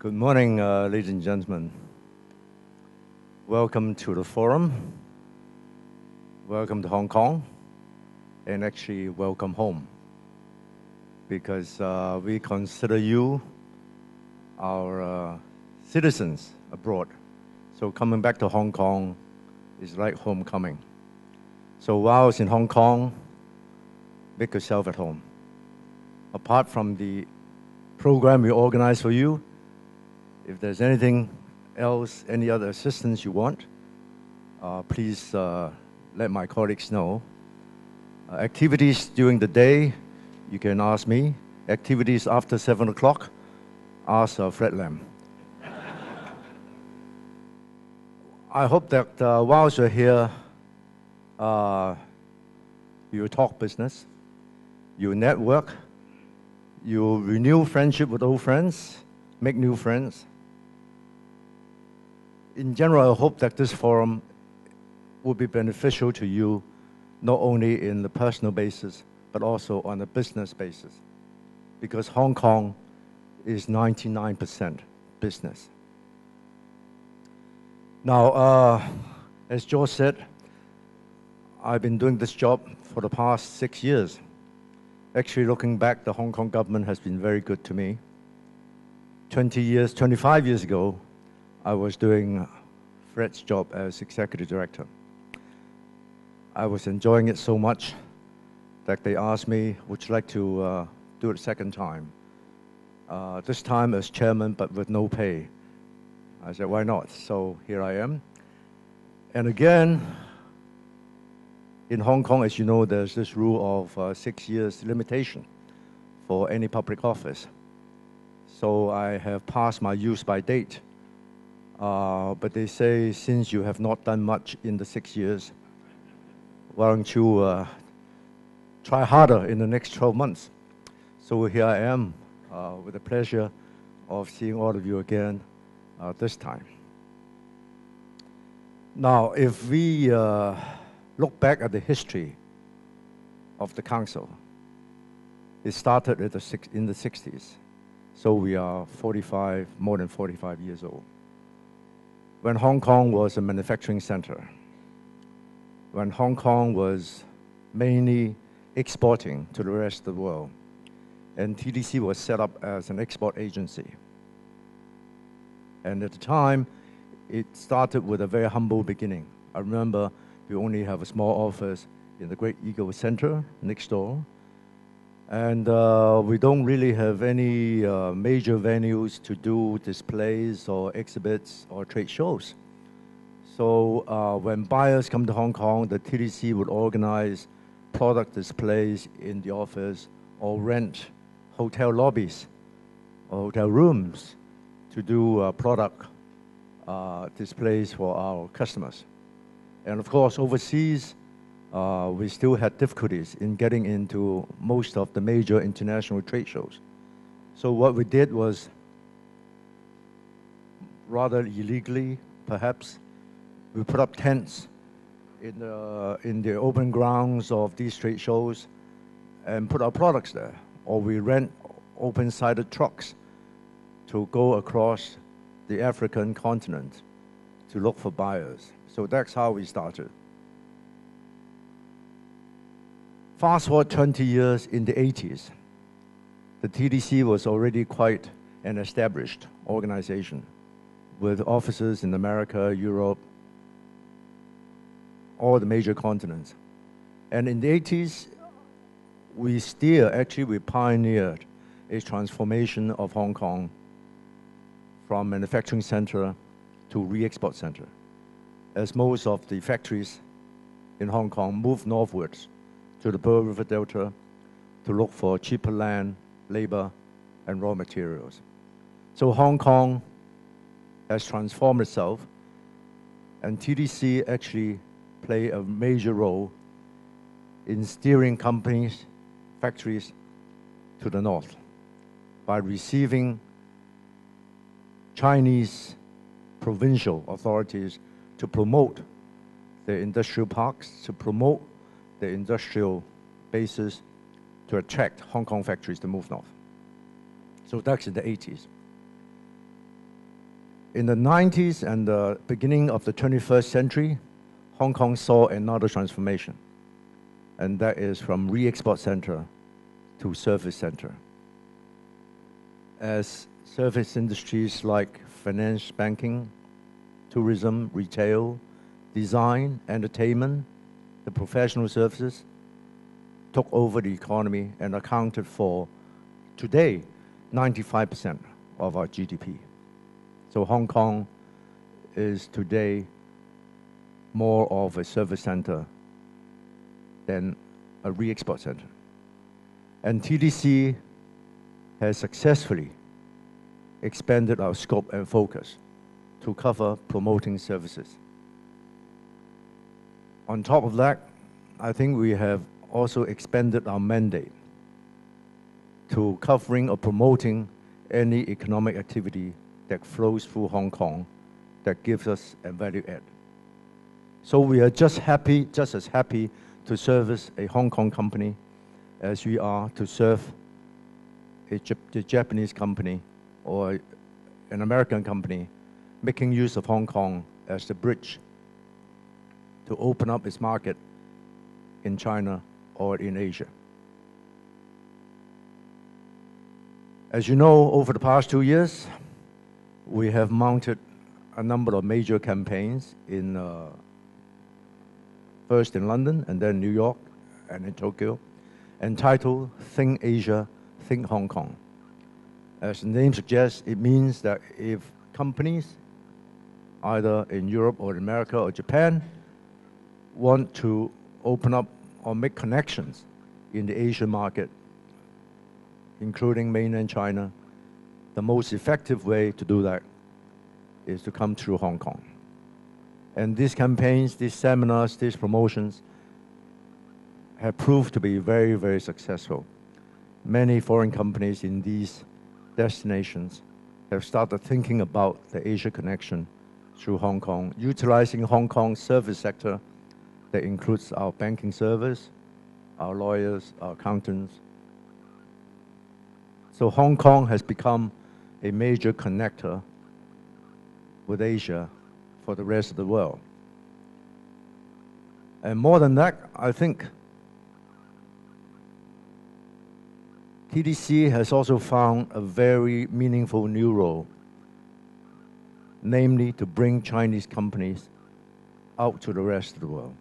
Good morning, ladies and gentlemen. Welcome to the forum. Welcome to Hong Kong, and actually welcome home, because we consider you our citizens abroad. So coming back to Hong Kong is like homecoming. So whilst in Hong Kong, make yourself at home. Apart from the program we organize for you, if there's anything else, any other assistance you want, please let my colleagues know. Activities during the day, you can ask me. Activities after 7 o'clock, ask Fred Lam. I hope that whilst you're here, you talk business, you network, you renew friendship with old friends, make new friends. In general, I hope that this forum will be beneficial to you, not only in the personal basis, but also on a business basis, because Hong Kong is 99% business. Now, as George said, I've been doing this job for the past 6 years. Actually, looking back, the Hong Kong government has been very good to me. 25 years ago, I was doing Fred's job as executive director. I was enjoying it so much that they asked me, would you like to do it a second time? This time as chairman, but with no pay. I said, why not? So here I am. And again, in Hong Kong, as you know, there's this rule of 6 years limitation for any public office. So I have passed my use by date. But they say, since you have not done much in the 6 years, why don't you try harder in the next 12 months? So here I am with the pleasure of seeing all of you again this time. Now, if we look back at the history of the council, it started in the 60s. So we are more than 45 years old. When Hong Kong was a manufacturing center, when Hong Kong was mainly exporting to the rest of the world, and TDC was set up as an export agency. And at the time, it started with a very humble beginning. I remember we only have a small office in the Great Eagle Center next door. And we don't really have any major venues to do displays or exhibits or trade shows. So when buyers come to Hong Kong, the TDC would organize product displays in the office or rent hotel lobbies or hotel rooms to do product displays for our customers. And of course, overseas, we still had difficulties in getting into most of the major international trade shows. So what we did was, rather illegally, perhaps, we put up tents in the open grounds of these trade shows and put our products there. Or we rent open-sided trucks to go across the African continent to look for buyers. So that's how we started. Fast forward 20 years, in the 80s, the TDC was already quite an established organization with offices in America, Europe, all the major continents. And in the 80s, we pioneered a transformation of Hong Kong from manufacturing center to re-export center, as most of the factories in Hong Kong moved northwards to the Pearl River Delta to look for cheaper land, labor, and raw materials. So Hong Kong has transformed itself, and TDC actually play a major role in steering companies, factories to the north by receiving Chinese provincial authorities to promote the industrial parks, to promote the industrial bases, to attract Hong Kong factories to move north. So that's in the 80s. In the 90s and the beginning of the 21st century, Hong Kong saw another transformation, and that is from re-export center to service center. As service industries like finance, banking, tourism, retail, design, entertainment, the professional services took over the economy and accounted for, today, 95% of our GDP. So Hong Kong is today more of a service center than a re-export center. And TDC has successfully expanded our scope and focus to cover promoting services. On top of that, I think we have also expanded our mandate to covering or promoting any economic activity that flows through Hong Kong that gives us a value add. So we are just as happy to service a Hong Kong company as we are to serve a Japanese company or an American company making use of Hong Kong as the bridge to open up its market in China or in Asia. As you know, over the past 2 years, we have mounted a number of major campaigns first in London and then New York and in Tokyo, entitled Think Asia, Think Hong Kong. As the name suggests, it means that if companies, either in Europe or America or Japan, want to open up or make connections in the Asian market, including mainland China, the most effective way to do that is to come through Hong Kong. And these campaigns, these seminars, these promotions have proved to be very, very successful. Many foreign companies in these destinations have started thinking about the Asia connection through Hong Kong, utilizing Hong Kong's service sector that includes our banking service, our lawyers, our accountants. So Hong Kong has become a major connector with Asia for the rest of the world. And more than that, I think TDC has also found a very meaningful new role, namely to bring Chinese companies out to the rest of the world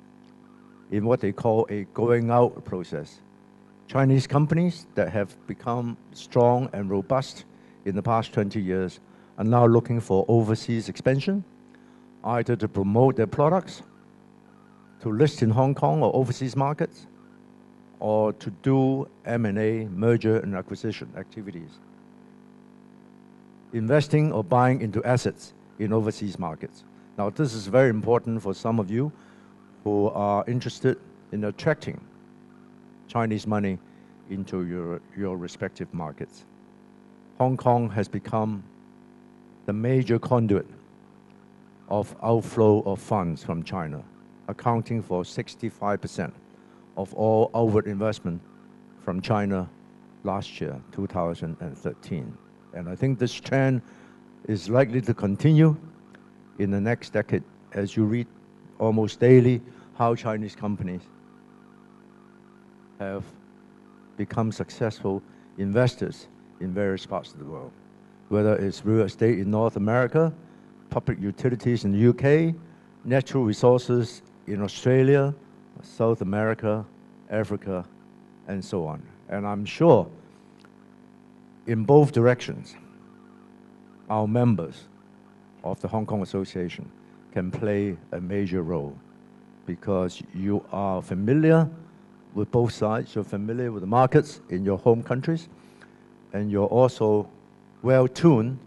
in what they call a going out process. Chinese companies that have become strong and robust in the past 20 years are now looking for overseas expansion, either to promote their products, to list in Hong Kong or overseas markets, or to do M&A, merger and acquisition activities, investing or buying into assets in overseas markets. Now, this is very important for some of you who are interested in attracting Chinese money into your respective markets. Hong Kong has become the major conduit of outflow of funds from China, accounting for 65% of all outward investment from China last year, 2013. And I think this trend is likely to continue in the next decade, as you read almost daily how Chinese companies have become successful investors in various parts of the world, whether it's real estate in North America, public utilities in the UK, natural resources in Australia, South America, Africa, and so on. And I'm sure in both directions, our members of the Hong Kong Association can play a major role because you are familiar with both sides, you're familiar with the markets in your home countries, and you're also well tuned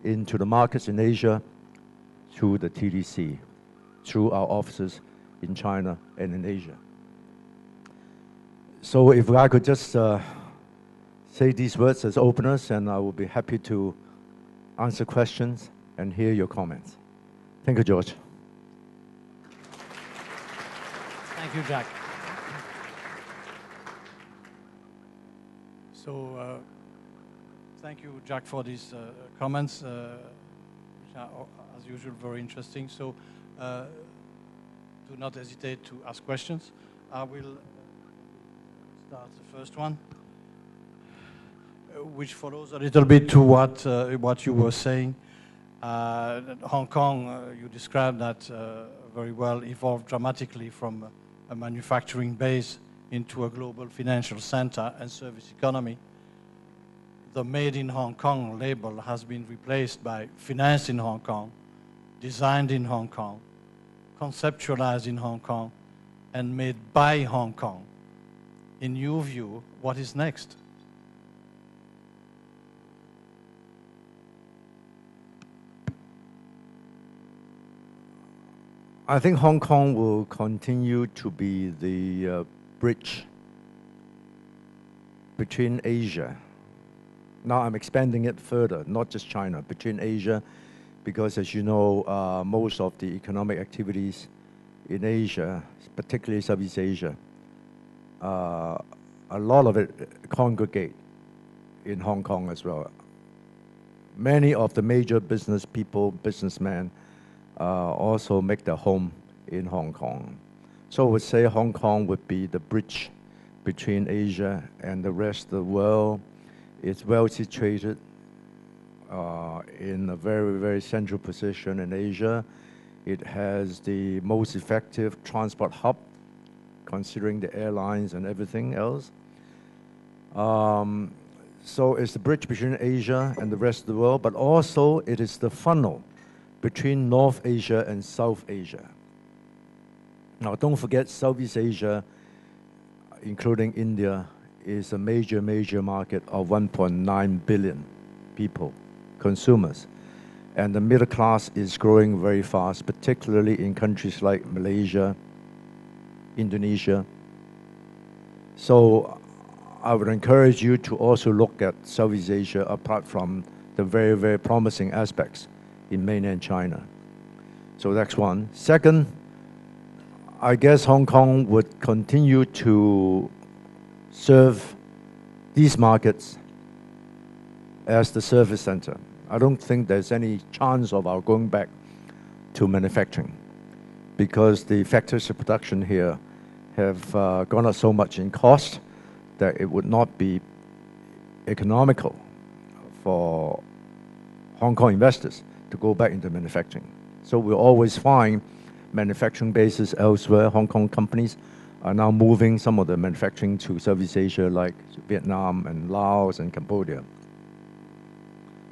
into the markets in Asia through the TDC, through our offices in China and in Asia. So if I could just say these words as openers, and I will be happy to answer questions and hear your comments. Thank you, George. Thank you, Jack. So thank you, Jack, for these comments, which As usual, very interesting. So do not hesitate to ask questions. I will start the first one, which follows a little bit to what you were saying. Hong Kong, you described that very well, evolved dramatically from a manufacturing base into a global financial center and service economy. The Made in Hong Kong label has been replaced by financed in Hong Kong, designed in Hong Kong, conceptualized in Hong Kong, and made by Hong Kong. In your view, what is next? I think Hong Kong will continue to be the bridge between Asia. Now I'm expanding it further, not just China, between Asia, because as you know, most of the economic activities in Asia, particularly Southeast Asia, a lot of it congregate in Hong Kong as well. Many of the major business people, businessmen, also make their home in Hong Kong. So I would say Hong Kong would be the bridge between Asia and the rest of the world. It's well situated in a very, very central position in Asia. It has the most effective transport hub, considering the airlines and everything else. So it's the bridge between Asia and the rest of the world, but also it is the funnel between North Asia and South Asia. Now, don't forget, Southeast Asia, including India, is a major, major market of 1.9 billion people, consumers. And the middle class is growing very fast, particularly in countries like Malaysia, Indonesia. So I would encourage you to also look at Southeast Asia apart from the very, very promising aspects in mainland China. So that's one. Second, I guess Hong Kong would continue to serve these markets as the service center. I don't think there's any chance of our going back to manufacturing because the factors of production here have gone up so much in cost that it would not be economical for Hong Kong investors to go back into manufacturing. So we'll always find manufacturing bases elsewhere. Hong Kong companies are now moving some of the manufacturing to Southeast Asia like Vietnam and Laos and Cambodia.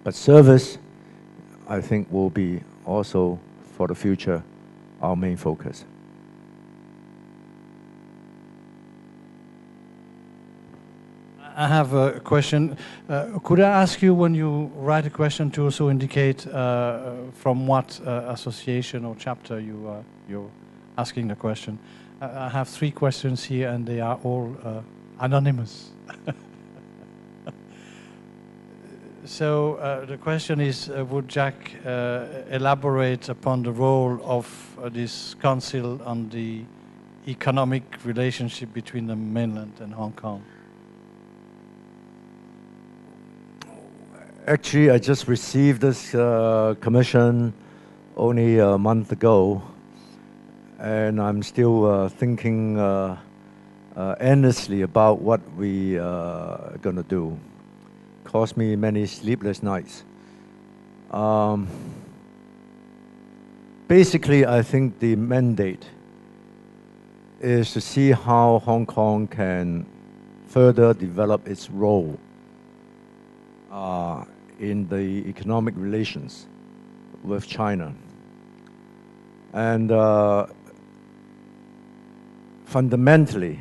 But service, I think, will be also for the future our main focus. I have a question. Could I ask you, when you write a question, to also indicate from what association or chapter you're asking the question? I have 3 questions here, and they are all anonymous. So the question is, would Jack elaborate upon the role of this council on the economic relationship between the mainland and Hong Kong? Actually, I just received this commission only a month ago, and I'm still thinking endlessly about what we are going to do. Cost me many sleepless nights. Basically, I think the mandate is to see how Hong Kong can further develop its role in the economic relations with China. And fundamentally,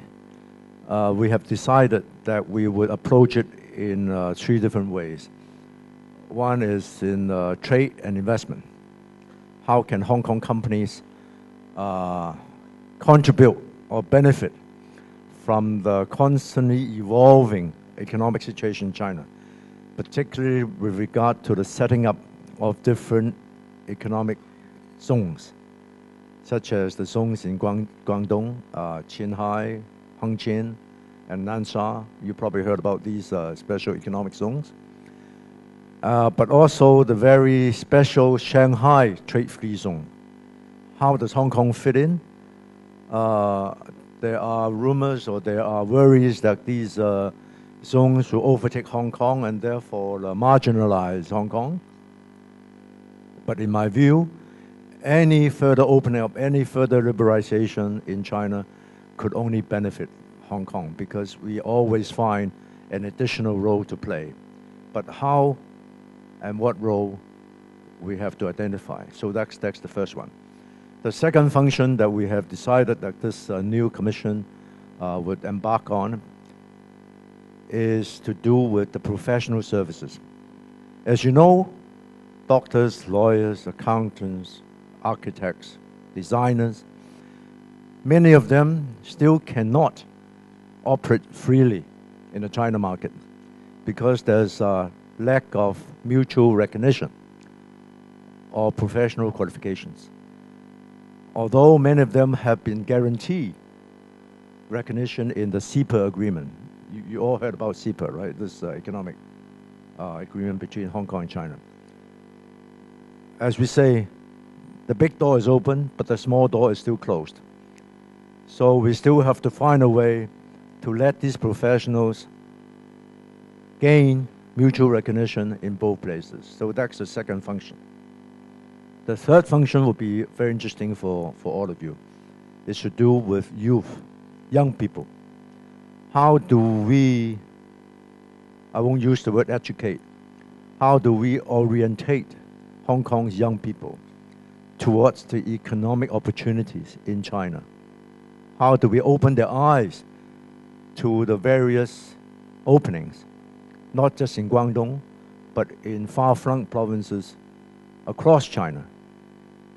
we have decided that we would approach it in 3 different ways. One is in trade and investment. How can Hong Kong companies contribute or benefit from the constantly evolving economic situation in China, particularly with regard to the setting up of different economic zones, such as the zones in Guangdong, Qinghai, Hengqin, and Nansha. You probably heard about these special economic zones. but also the very special Shanghai trade-free zone. How does Hong Kong fit in? There are rumors or there are worries that these zones will overtake Hong Kong and therefore marginalize Hong Kong. But in my view, any further opening up, any further liberalization in China could only benefit Hong Kong because we always find an additional role to play. But how and what role we have to identify. So that's the first one. The second function that we have decided that this new commission would embark on is to do with the professional services. As you know, doctors, lawyers, accountants, architects, designers, many of them still cannot operate freely in the China market because there's a lack of mutual recognition or professional qualifications. Although many of them have been guaranteed recognition in the CEPA agreement. You all heard about CEPA, right? This economic agreement between Hong Kong and China. As we say, the big door is open, but the small door is still closed. So we still have to find a way to let these professionals gain mutual recognition in both places. So that's the second function. The third function will be very interesting for all of you. It's to do with youth, young people. How do we, I won't use the word educate, how do we orientate Hong Kong's young people towards the economic opportunities in China? How do we open their eyes to the various openings, not just in Guangdong, but in far-flung provinces across China?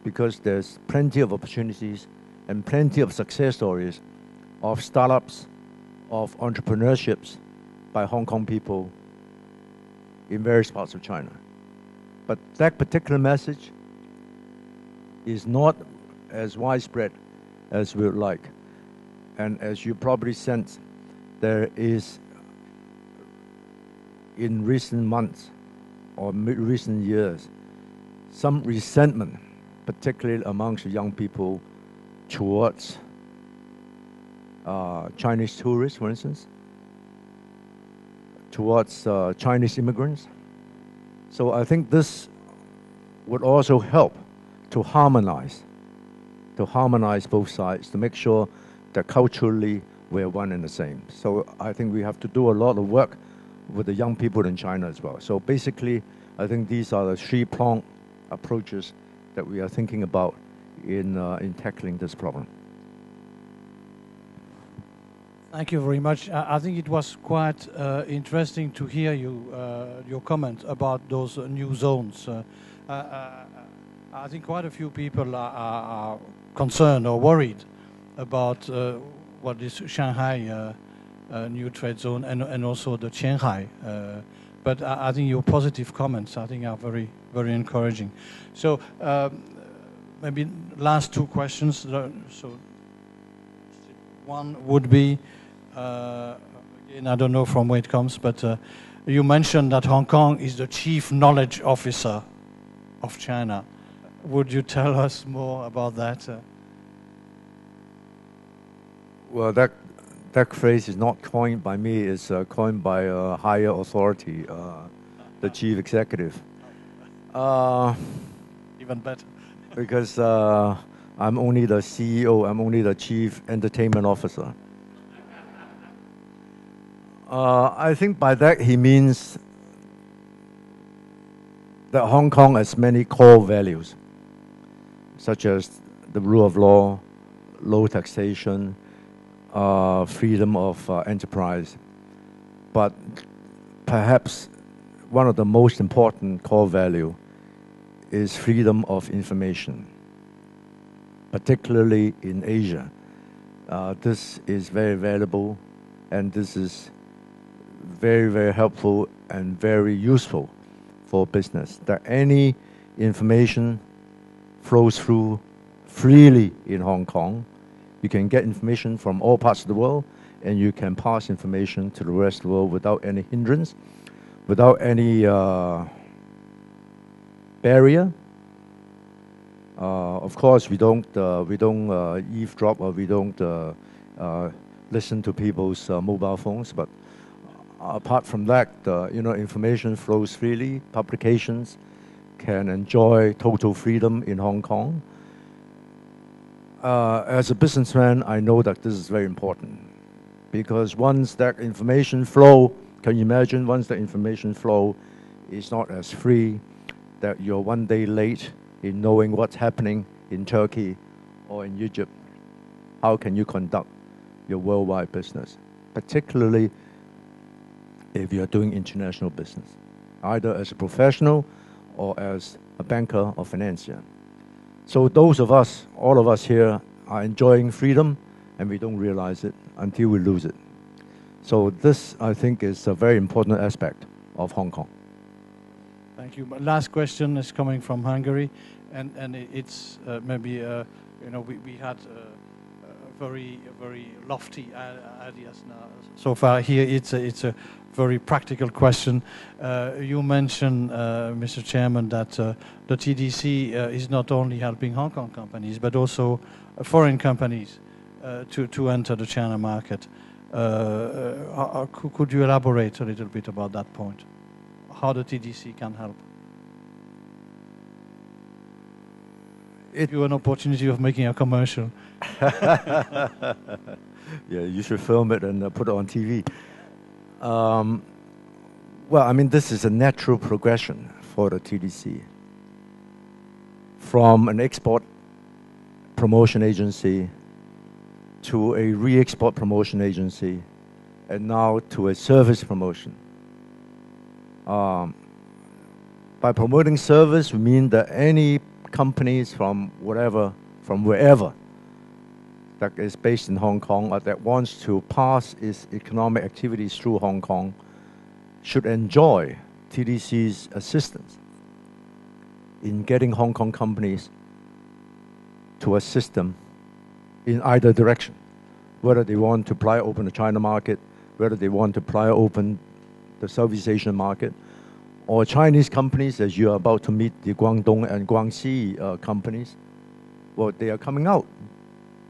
Because there's plenty of opportunities and plenty of success stories of startups, of entrepreneurships by Hong Kong people in various parts of China. But that particular message is not as widespread as we would like. And as you probably sense, there is, in recent months or recent years, some resentment, particularly amongst young people, towards Chinese tourists, for instance, towards Chinese immigrants. So I think this would also help to harmonize both sides, to make sure that culturally we're one and the same. So I think we have to do a lot of work with the young people in China as well. So basically, I think these are the three-pronged approaches that we are thinking about in tackling this problem. Thank you very much. I think it was quite interesting to hear your comment about those new zones. I think quite a few people are concerned or worried about what is Shanghai new trade zone and also the Qianhai. But I think your positive comments, I think, are very, very encouraging. So maybe last two questions. So one would be, again, I don't know from where it comes, but you mentioned that Hong Kong is the chief knowledge officer of China. Would you tell us more about that? Well, that phrase is not coined by me. It's coined by a higher authority, the chief executive. Even better. Because I'm only the CEO. I'm only the chief entertainment officer. I think by that he means that Hong Kong has many core values, such as the rule of law, low taxation, freedom of enterprise. But perhaps one of the most important core value is freedom of information, particularly in Asia. This is very valuable, and this is very, very helpful and very useful for business, that any information flows through freely in Hong Kong. You can get information from all parts of the world, and you can pass information to the rest of the world without any hindrance, without any barrier. Of course, we don't eavesdrop, or we don't listen to people's mobile phones. But apart from that, information flows freely. Publications can enjoy total freedom in Hong Kong. As a businessman, I know that this is very important, because once that information flow, can you imagine, once the information flow is not as free, that you're one day late in knowing what's happening in Turkey or in Egypt, how can you conduct your worldwide business, particularly if you're doing international business, either as a professional or as a banker or financier? So those of us, all of us here, are enjoying freedom, and we don't realize it until we lose it. So this, I think, is a very important aspect of Hong Kong. Thank you. My last question is coming from Hungary, and it's maybe we had very lofty ideas now. So far here, it's a very practical question. You mentioned, Mr. Chairman, that the TDC is not only helping Hong Kong companies, but also foreign companies to enter the China market. Could you elaborate a little bit about that point? How the TDC can help? Give you an opportunity of making a commercial. Yeah, you should film it and put it on TV. Well, I mean, this is a natural progression for the TDC. From an export promotion agency to a re-export promotion agency, and now to a service promotion. By promoting service, we mean that any companies from wherever that is based in Hong Kong or that wants to pass its economic activities through Hong Kong should enjoy TDC's assistance in getting Hong Kong companies to assist them in either direction, whether they want to pry open the China market, whether they want to pry open the Southeast Asian market, or Chinese companies, as you are about to meet the Guangdong and Guangxi companies. Well, they are coming out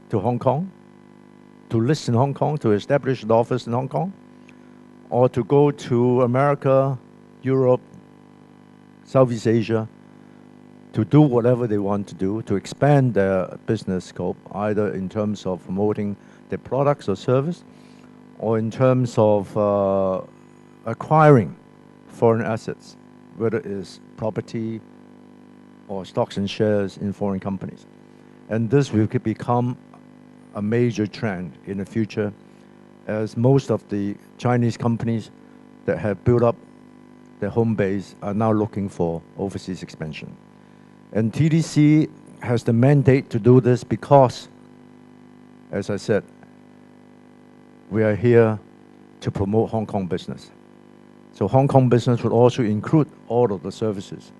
to Hong Kong, to list in Hong Kong, to establish an office in Hong Kong, or to go to America, Europe, Southeast Asia, to do whatever they want to do, to expand their business scope, either in terms of promoting their products or service, or in terms of acquiring foreign assets, whether it is property or stocks and shares in foreign companies. And this will become a major trend in the future, as most of the Chinese companies that have built up their home base are now looking for overseas expansion. And TDC has the mandate to do this because, as I said, we are here to promote Hong Kong business. So Hong Kong business would also include all of the services,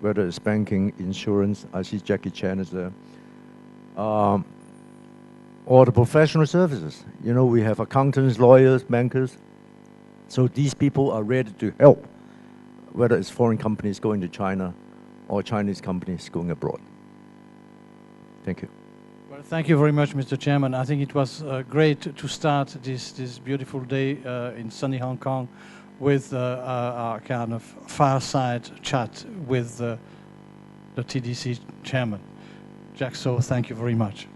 whether it's banking, insurance, I see Jackie Chan is there, or the professional services. You know, we have accountants, lawyers, bankers. So these people are ready to help, whether it's foreign companies going to China or Chinese companies going abroad. Thank you. Well, thank you very much, Mr. Chairman. I think it was great to start this beautiful day in sunny Hong Kong with our kind of fireside chat with the TDC chairman. Jack, so thank you very much.